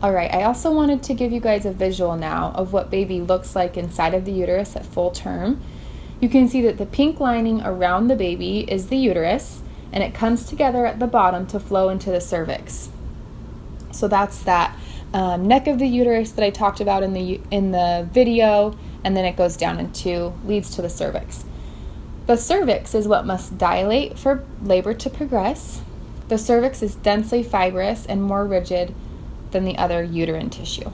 All right, I also wanted to give you guys a visual now of what baby looks like inside of the uterus at full term. You can see that the pink lining around the baby is the uterus, and it comes together at the bottom to flow into the cervix. So that's that neck of the uterus that I talked about in the video, and then it goes down leads to the cervix. The cervix is what must dilate for labor to progress. The cervix is densely fibrous and more rigid than the other uterine tissue.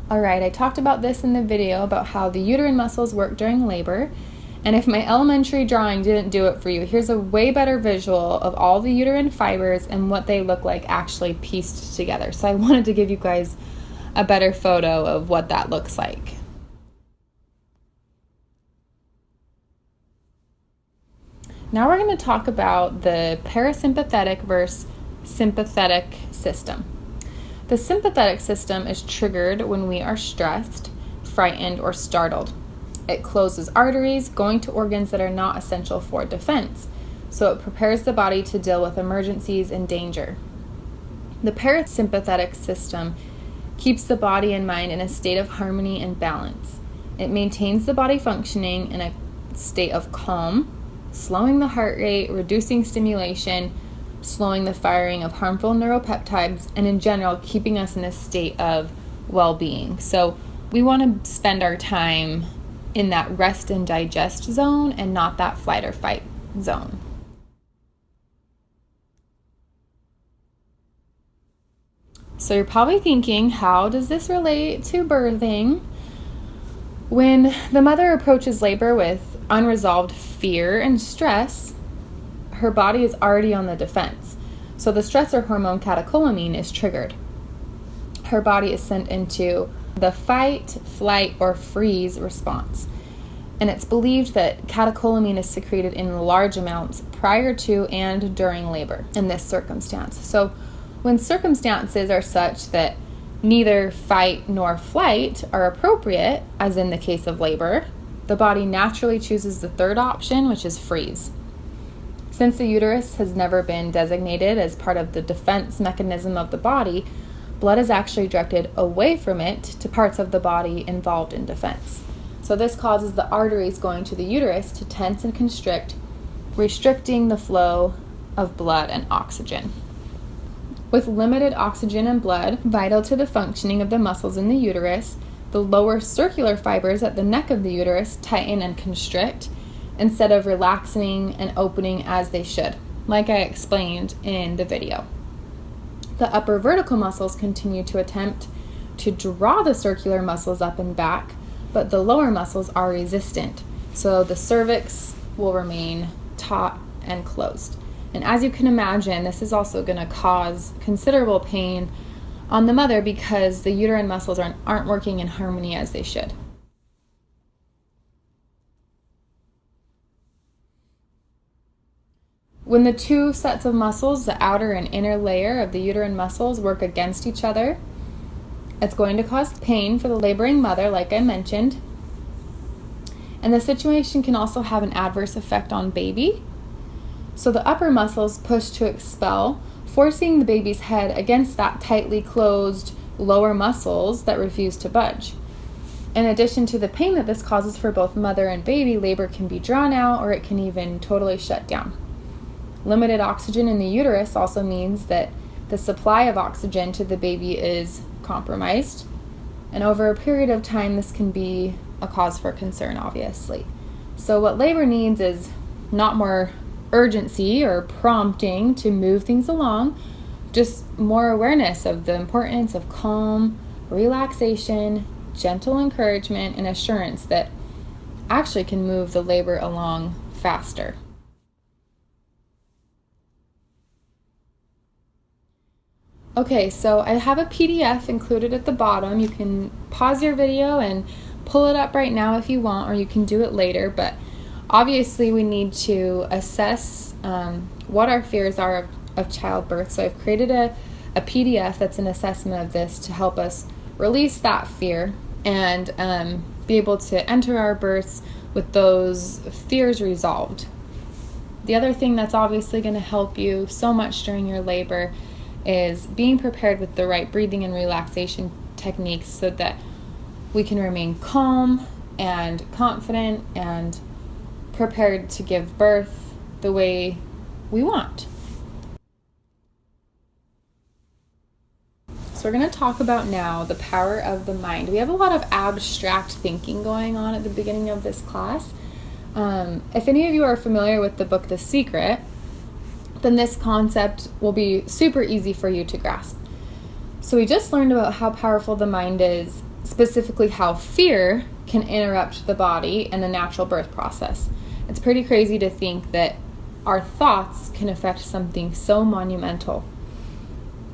All right, I talked about this in the video about how the uterine muscles work during labor, and if my elementary drawing didn't do it for you, here's a way better visual of all the uterine fibers and what they look like actually pieced together. So I wanted to give you guys a better photo of what that looks like. Now we're going to talk about the parasympathetic versus sympathetic system. The sympathetic system is triggered when we are stressed, frightened, or startled. It closes arteries, going to organs that are not essential for defense, so it prepares the body to deal with emergencies and danger. The parasympathetic system keeps the body and mind in a state of harmony and balance. It maintains the body functioning in a state of calm, slowing the heart rate, reducing stimulation, slowing the firing of harmful neuropeptides, and in general, keeping us in a state of well-being. So we want to spend our time in that rest and digest zone and not that flight or fight zone. So you're probably thinking, how does this relate to birthing? When the mother approaches labor with unresolved fear and stress, her body is already on the defense. So the stressor hormone catecholamine is triggered. Her body is sent into the fight, flight, or freeze response. And it's believed that catecholamine is secreted in large amounts prior to and during labor in this circumstance. So when circumstances are such that neither fight nor flight are appropriate, as in the case of labor, the body naturally chooses the third option, which is freeze. Since the uterus has never been designated as part of the defense mechanism of the body, blood is actually directed away from it to parts of the body involved in defense. So this causes the arteries going to the uterus to tense and constrict, restricting the flow of blood and oxygen. With limited oxygen and blood vital to the functioning of the muscles in the uterus, the lower circular fibers at the neck of the uterus tighten and constrict instead of relaxing and opening as they should, like I explained in the video. The upper vertical muscles continue to attempt to draw the circular muscles up and back, but the lower muscles are resistant, so the cervix will remain taut and closed. And as you can imagine, this is also going to cause considerable pain on the mother because the uterine muscles aren't working in harmony as they should. When the two sets of muscles, the outer and inner layer of the uterine muscles, work against each other, it's going to cause pain for the laboring mother, like I mentioned. And the situation can also have an adverse effect on baby. So the upper muscles push to expel, forcing the baby's head against that tightly closed lower muscles that refuse to budge. In addition to the pain that this causes for both mother and baby, labor can be drawn out or it can even totally shut down. Limited oxygen in the uterus also means that the supply of oxygen to the baby is compromised, and over a period of time this can be a cause for concern, obviously. So what labor needs is not more urgency or prompting to move things along, just more awareness of the importance of calm, relaxation, gentle encouragement, and assurance that actually can move the labor along faster. Okay, so I have a PDF included at the bottom. You can pause your video and pull it up right now if you want, or you can do it later, but obviously we need to assess what our fears are of childbirth. So I've created a PDF that's an assessment of this to help us release that fear and be able to enter our births with those fears resolved. The other thing that's obviously going to help you so much during your labor is being prepared with the right breathing and relaxation techniques so that we can remain calm and confident and prepared to give birth the way we want. So we're going to talk about now the power of the mind. We have a lot of abstract thinking going on at the beginning of this class. If any of you are familiar with the book The Secret, then this concept will be super easy for you to grasp. So we just learned about how powerful the mind is, specifically how fear can interrupt the body and the natural birth process. It's pretty crazy to think that our thoughts can affect something so monumental.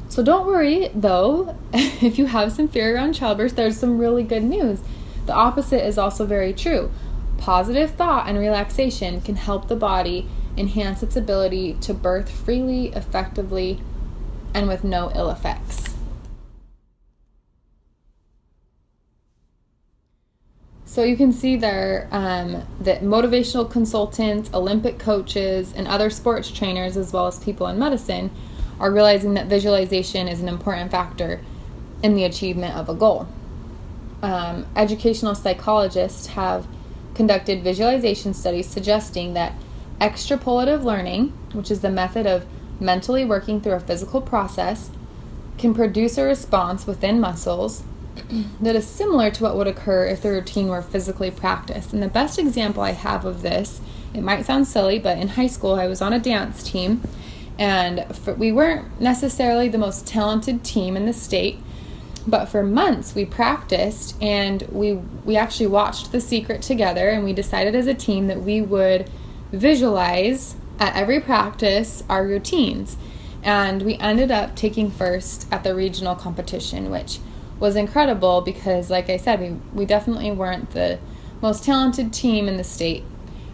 So don't worry, though, if you have some fear around childbirth, there's some really good news. The opposite is also very true. Positive thought and relaxation can help the body enhance its ability to birth freely, effectively, and with no ill effects. So you can see there that motivational consultants, Olympic coaches, and other sports trainers, as well as people in medicine, are realizing that visualization is an important factor in the achievement of a goal. Educational psychologists have conducted visualization studies suggesting that extrapolative learning, which is the method of mentally working through a physical process, can produce a response within muscles that is similar to what would occur if the routine were physically practiced. And the best example I have of this, it might sound silly, but in high school I was on a dance team, and we weren't necessarily the most talented team in the state, but for months we practiced, and we actually watched The Secret together, and we decided as a team that we would visualize at every practice our routines. And we ended up taking first at the regional competition, which was incredible because, like I said, we definitely weren't the most talented team in the state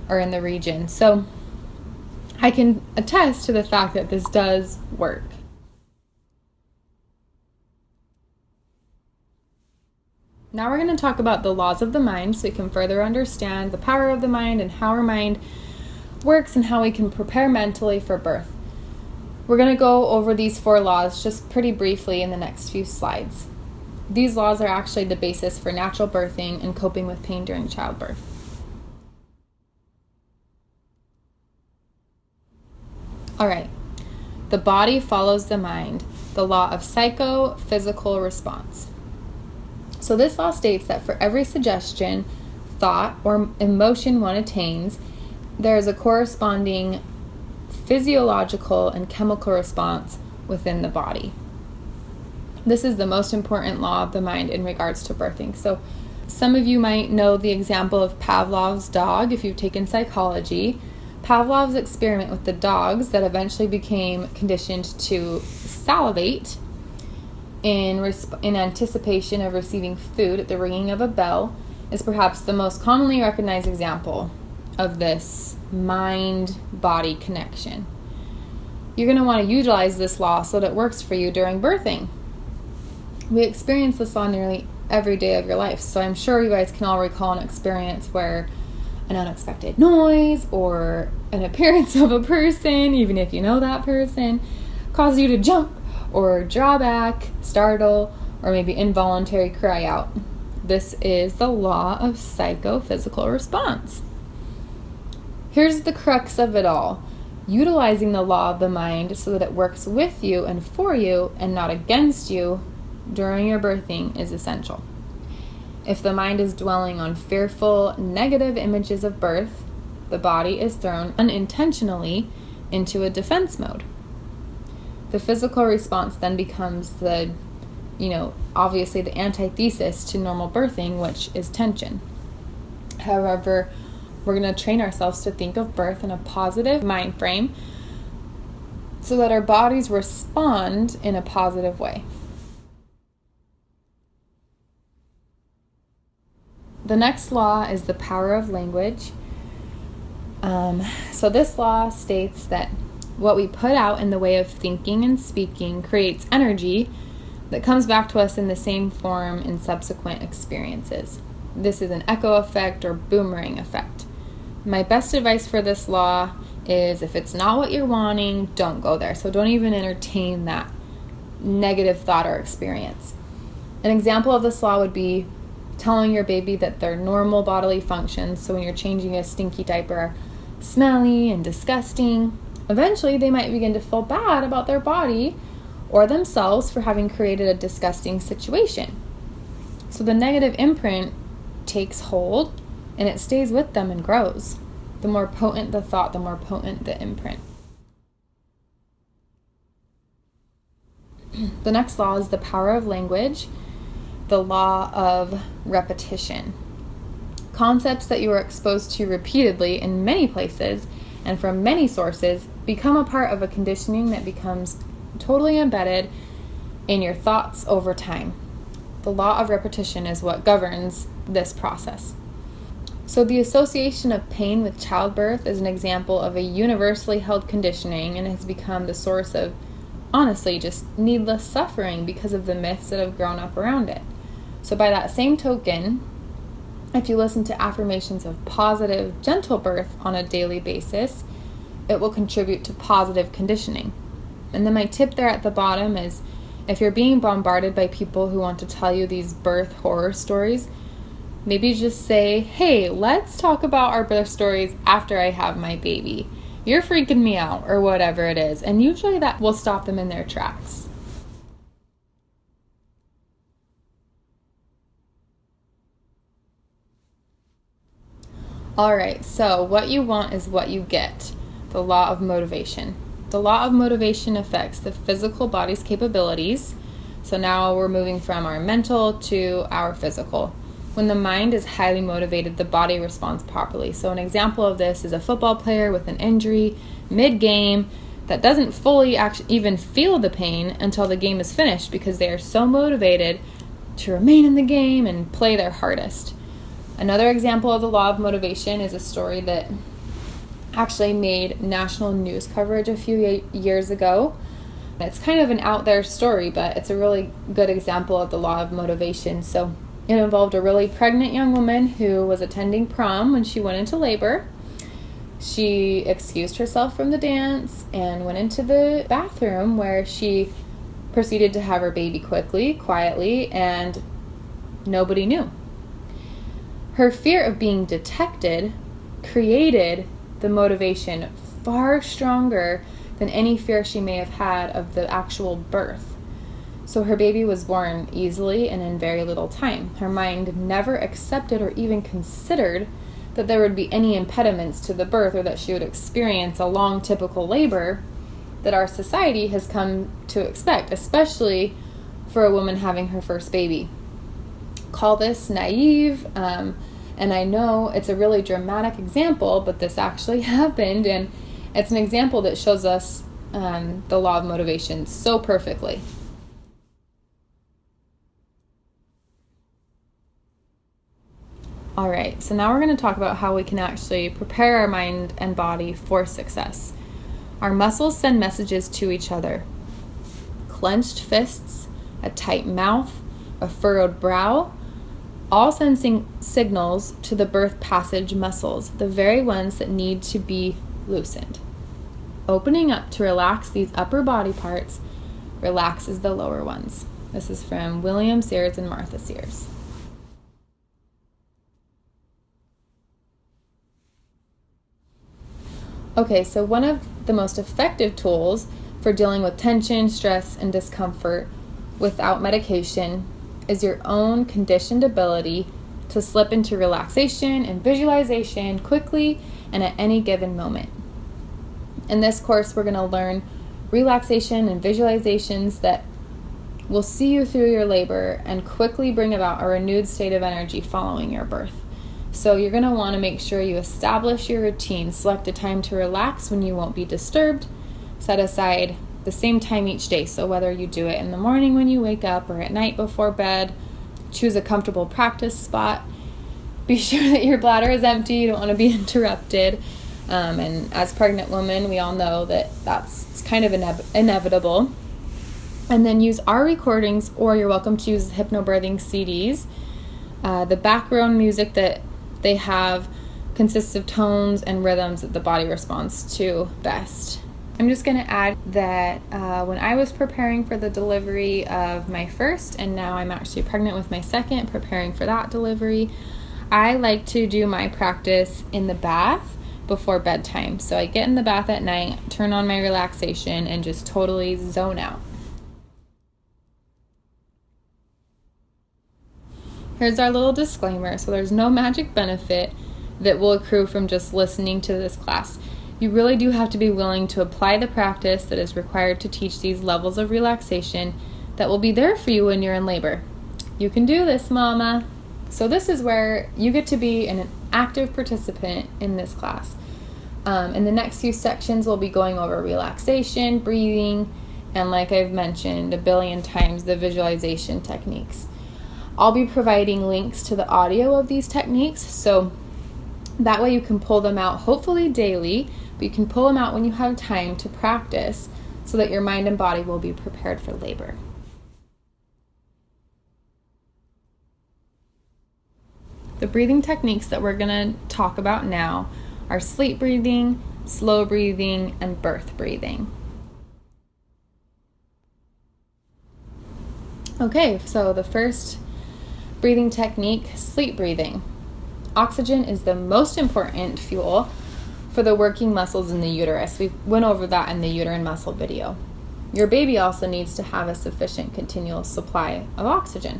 or in the region. So I can attest to the fact that this does work. Now we're going to talk about the laws of the mind so we can further understand the power of the mind and how our mind works and how we can prepare mentally for birth. We're going to go over these 4 laws just pretty briefly in the next few slides. These laws are actually the basis for natural birthing and coping with pain during childbirth. All right, the body follows the mind, the law of psychophysical response. So this law states that for every suggestion, thought, or emotion one attains, there is a corresponding physiological and chemical response within the body. This is the most important law of the mind in regards to birthing. So some of you might know the example of Pavlov's dog if you've taken psychology. Pavlov's experiment with the dogs that eventually became conditioned to salivate in anticipation of receiving food at the ringing of a bell is perhaps the most commonly recognized example of this mind-body connection. You're going to want to utilize this law so that it works for you during birthing. We experience this law nearly every day of your life, so I'm sure you guys can all recall an experience where an unexpected noise or an appearance of a person, even if you know that person, causes you to jump or draw back, startle, or maybe involuntary cry out. This is the law of psychophysical response. Here's the crux of it all. Utilizing the law of the mind so that it works with you and for you and not against you during your birthing is essential. If the mind is dwelling on fearful, negative images of birth, the body is thrown unintentionally into a defense mode. The physical response then becomes obviously the antithesis to normal birthing, which is tension. However, we're going to train ourselves to think of birth in a positive mind frame so that our bodies respond in a positive way. The next law is the power of language. So this law states that what we put out in the way of thinking and speaking creates energy that comes back to us in the same form in subsequent experiences. this is an echo effect or boomerang effect. My best advice for this law is if it's not what you're wanting, don't go there. So don't even entertain that negative thought or experience. An example of this law would be telling your baby that their normal bodily functions, so when you're changing a stinky diaper, are smelly and disgusting. Eventually, they might begin to feel bad about their body or themselves for having created a disgusting situation. So the negative imprint takes hold and it stays with them and grows. The more potent the thought, the more potent the imprint. The next law is the power of language, the law of repetition. Concepts that you are exposed to repeatedly in many places and from many sources become a part of a conditioning that becomes totally embedded in your thoughts over time. The law of repetition is what governs this process. So the association of pain with childbirth is an example of a universally held conditioning and has become the source of, honestly, just needless suffering because of the myths that have grown up around it. So by that same token, if you listen to affirmations of positive, gentle birth on a daily basis, it will contribute to positive conditioning. And then my tip there at the bottom is, if you're being bombarded by people who want to tell you these birth horror stories, maybe just say, hey, let's talk about our birth stories after I have my baby. You're freaking me out, or whatever it is. And usually that will stop them in their tracks. All right, so what you want is what you get. The law of motivation. The law of motivation affects the physical body's capabilities. So now we're moving from our mental to our physical. When the mind is highly motivated, the body responds properly. So an example of this is a football player with an injury mid-game that doesn't fully even feel the pain until the game is finished because they are so motivated to remain in the game and play their hardest. Another example of the law of motivation is a story that actually made national news coverage a few years ago. It's kind of an out there story, but it's a really good example of the law of motivation. So it involved a really pregnant young woman who was attending prom when she went into labor. She excused herself from the dance and went into the bathroom where she proceeded to have her baby quietly, and nobody knew. Her fear of being detected created the motivation far stronger than any fear she may have had of the actual birth. So her baby was born easily and in very little time. Her mind never accepted or even considered that there would be any impediments to the birth or that she would experience a long typical labor that our society has come to expect, especially for a woman having her first baby. Call this naive, and I know it's a really dramatic example, but this actually happened, and it's an example that shows us the law of motivation so perfectly. All right, so now we're going to talk about how we can actually prepare our mind and body for success. Our muscles send messages to each other. Clenched fists, a tight mouth, a furrowed brow, all sending signals to the birth passage muscles, the very ones that need to be loosened. Opening up to relax these upper body parts relaxes the lower ones. This is from William Sears and Martha Sears. Okay, so one of the most effective tools for dealing with tension, stress, and discomfort without medication is your own conditioned ability to slip into relaxation and visualization quickly and at any given moment. In this course, we're going to learn relaxation and visualizations that will see you through your labor and quickly bring about a renewed state of energy following your birth. So you're going to want to make sure you establish your routine. Select a time to relax when you won't be disturbed. Set aside the same time each day. So whether you do it in the morning when you wake up or at night before bed, choose a comfortable practice spot. Be sure that your bladder is empty. You don't want to be interrupted. And as pregnant women, we all know that that's kind of inevitable. And then use our recordings, or you're welcome to use hypnobirthing CDs. The background music that they have consists of tones and rhythms that the body responds to best. I'm just going to add that when I was preparing for the delivery of my first, and now I'm actually pregnant with my second, preparing for that delivery, I like to do my practice in the bath before bedtime. So I get in the bath at night, turn on my relaxation, and just totally zone out. Here's our little disclaimer. So there's no magic benefit that will accrue from just listening to this class. You really do have to be willing to apply the practice that is required to teach these levels of relaxation that will be there for you when you're in labor. You can do this, mama. So this is where you get to be an active participant in this class. In the next few sections, we'll be going over relaxation, breathing, and like I've mentioned a billion times, the visualization techniques. I'll be providing links to the audio of these techniques, so that way you can pull them out hopefully daily, but you can pull them out when you have time to practice so that your mind and body will be prepared for labor. The breathing techniques that we're going to talk about now are sleep breathing, slow breathing, and birth breathing. Okay, so the first breathing technique, sleep breathing. Oxygen is the most important fuel for the working muscles in the uterus. We went over that in the uterine muscle video. Your baby also needs to have a sufficient continual supply of oxygen.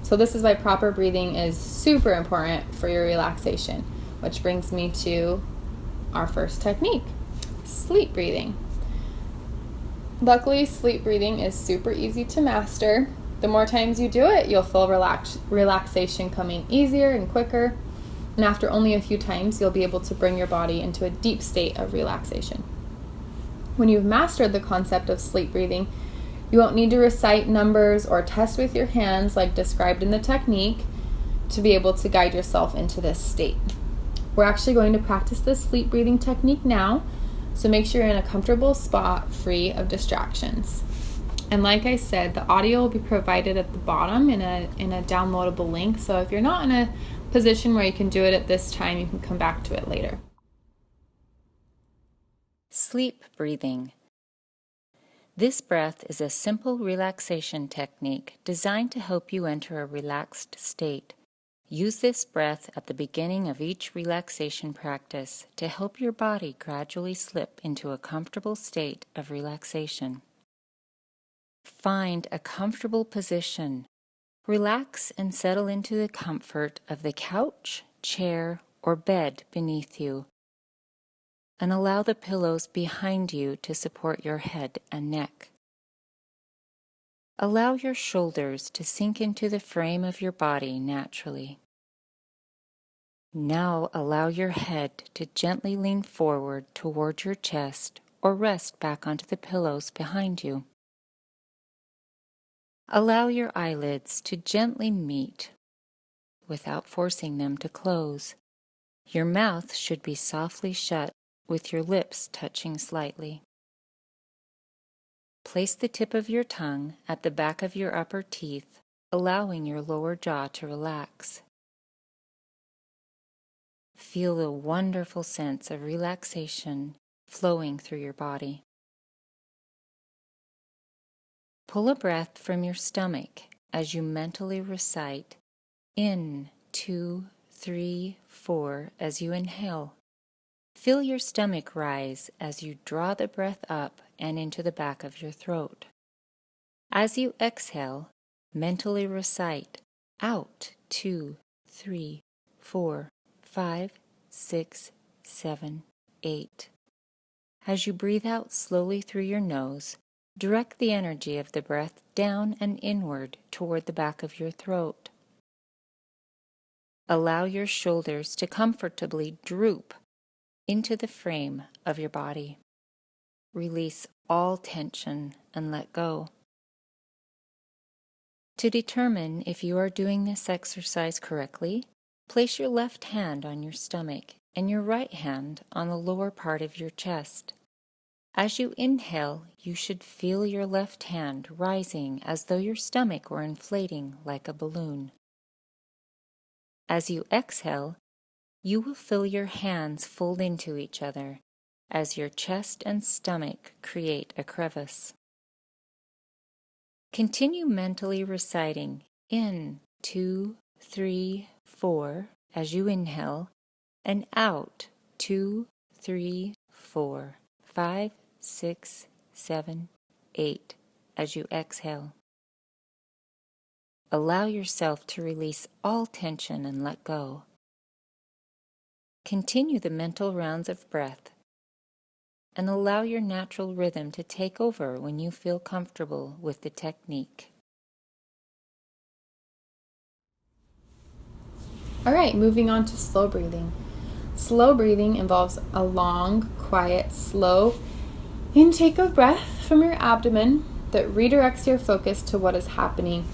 So this is why proper breathing is super important for your relaxation, which brings me to our first technique, sleep breathing. Luckily, sleep breathing is super easy to master. The more times you do it, you'll feel relaxation coming easier and quicker. And after only a few times, you'll be able to bring your body into a deep state of relaxation. When you've mastered the concept of sleep breathing, you won't need to recite numbers or test with your hands like described in the technique to be able to guide yourself into this state. We're actually going to practice this sleep breathing technique now, so make sure you're in a comfortable spot free of distractions. And like I said, the audio will be provided at the bottom in a downloadable link, so if you're not in a position where you can do it at this time, you can come back to it later. Sleep breathing. This breath is a simple relaxation technique designed to help you enter a relaxed state. Use this breath at the beginning of each relaxation practice to help your body gradually slip into a comfortable state of relaxation. Find a comfortable position. Relax and settle into the comfort of the couch, chair, or bed beneath you, and allow the pillows behind you to support your head and neck. Allow your shoulders to sink into the frame of your body naturally. Now allow your head to gently lean forward toward your chest or rest back onto the pillows behind you. Allow your eyelids to gently meet without forcing them to close. Your mouth should be softly shut with your lips touching slightly. Place the tip of your tongue at the back of your upper teeth, allowing your lower jaw to relax. Feel the wonderful sense of relaxation flowing through your body. Pull a breath from your stomach as you mentally recite in, 2, 3, 4 as you inhale. Feel your stomach rise as you draw the breath up and into the back of your throat. As you exhale, mentally recite out 2, 3, 4, 5, 6, 7, 8. As you breathe out slowly through your nose, direct the energy of the breath down and inward toward the back of your throat. Allow your shoulders to comfortably droop into the frame of your body. Release all tension and let go. To determine if you are doing this exercise correctly, place your left hand on your stomach and your right hand on the lower part of your chest. As you inhale, you should feel your left hand rising as though your stomach were inflating like a balloon. As you exhale, you will feel your hands fold into each other as your chest and stomach create a crevice. Continue mentally reciting in 2, 3, 4 as you inhale, and out 2, 3, 4, 5, 6, 7, 8 as you exhale. Allow yourself to release all tension and let go. Continue the mental rounds of breath and allow your natural rhythm to take over when you feel comfortable with the technique. All right, moving on to slow breathing. Slow breathing involves a long, quiet, slow intake of breath from your abdomen that redirects your focus to what is happening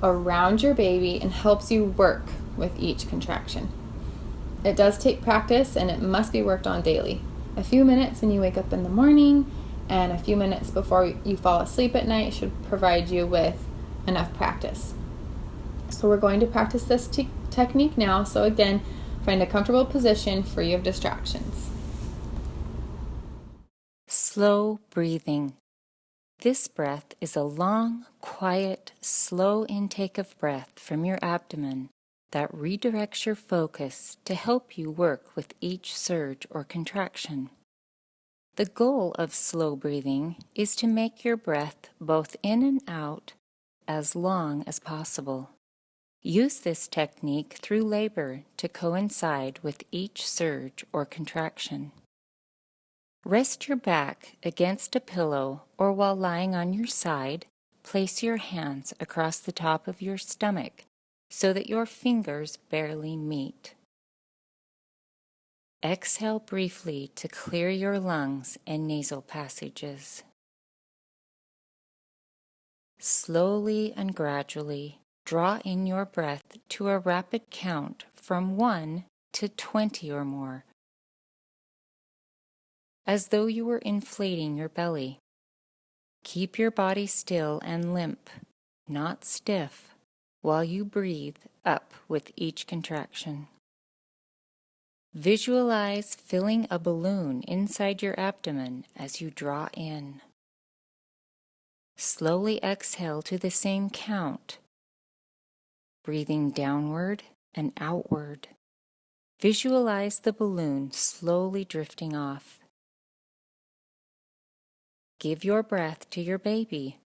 around your baby and helps you work with each contraction. It does take practice and it must be worked on daily. A few minutes when you wake up in the morning and a few minutes before you fall asleep at night should provide you with enough practice. So we're going to practice this technique now. So again, find a comfortable position free of distractions. Slow breathing. This breath is a long, quiet, slow intake of breath from your abdomen that redirects your focus to help you work with each surge or contraction. The goal of slow breathing is to make your breath both in and out as long as possible. Use this technique through labor to coincide with each surge or contraction. Rest your back against a pillow or while lying on your side, place your hands across the top of your stomach so that your fingers barely meet. Exhale briefly to clear your lungs and nasal passages. Slowly and gradually draw in your breath to a rapid count from 1 to 20 or more, as though you were inflating your belly. Keep your body still and limp, not stiff, while you breathe up with each contraction. Visualize filling a balloon inside your abdomen as you draw in. Slowly exhale to the same count, breathing downward and outward. Visualize the balloon slowly drifting off. Give your breath to your baby.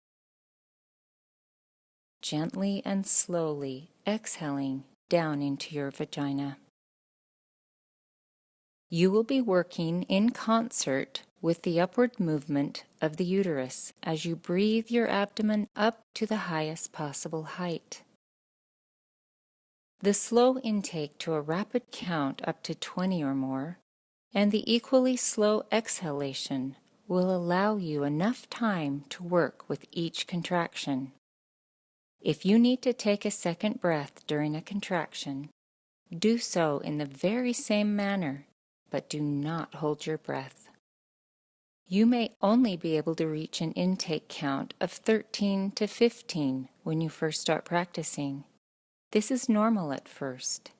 Gently and slowly exhaling down into your vagina. You will be working in concert with the upward movement of the uterus as you breathe your abdomen up to the highest possible height. The slow intake to a rapid count up to 20 or more, and the equally slow exhalation will allow you enough time to work with each contraction. If you need to take a second breath during a contraction, do so in the very same manner, but do not hold your breath. You may only be able to reach an intake count of 13 to 15 when you first start practicing. This is normal at first.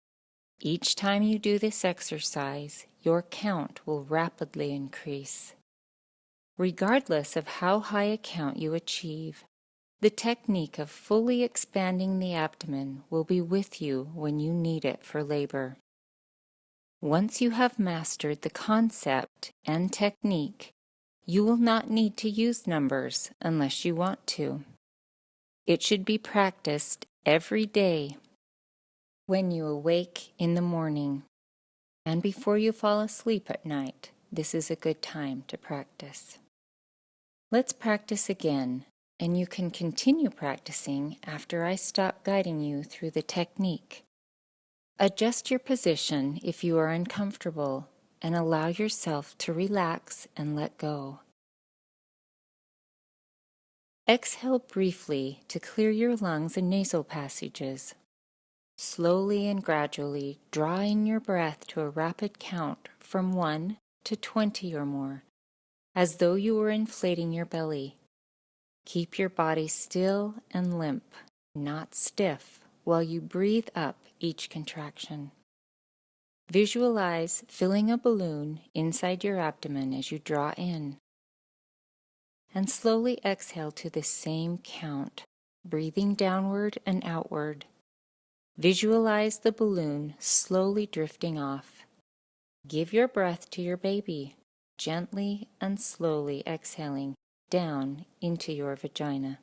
Each time you do this exercise, your count will rapidly increase. Regardless of how high a count you achieve, the technique of fully expanding the abdomen will be with you when you need it for labor. Once you have mastered the concept and technique, you will not need to use numbers unless you want to. It should be practiced every day when you awake in the morning and before you fall asleep at night. This is a good time to practice. Let's practice again, and you can continue practicing after I stop guiding you through the technique. Adjust your position if you are uncomfortable and allow yourself to relax and let go. Exhale briefly to clear your lungs and nasal passages. Slowly and gradually draw in your breath to a rapid count from 1 to 20 or more, as though you were inflating your belly. Keep your body still and limp, not stiff, while you breathe up each contraction. Visualize filling a balloon inside your abdomen as you draw in. And slowly exhale to the same count, breathing downward and outward. Visualize the balloon slowly drifting off. Give your breath to your baby, gently and slowly exhaling down into your vagina.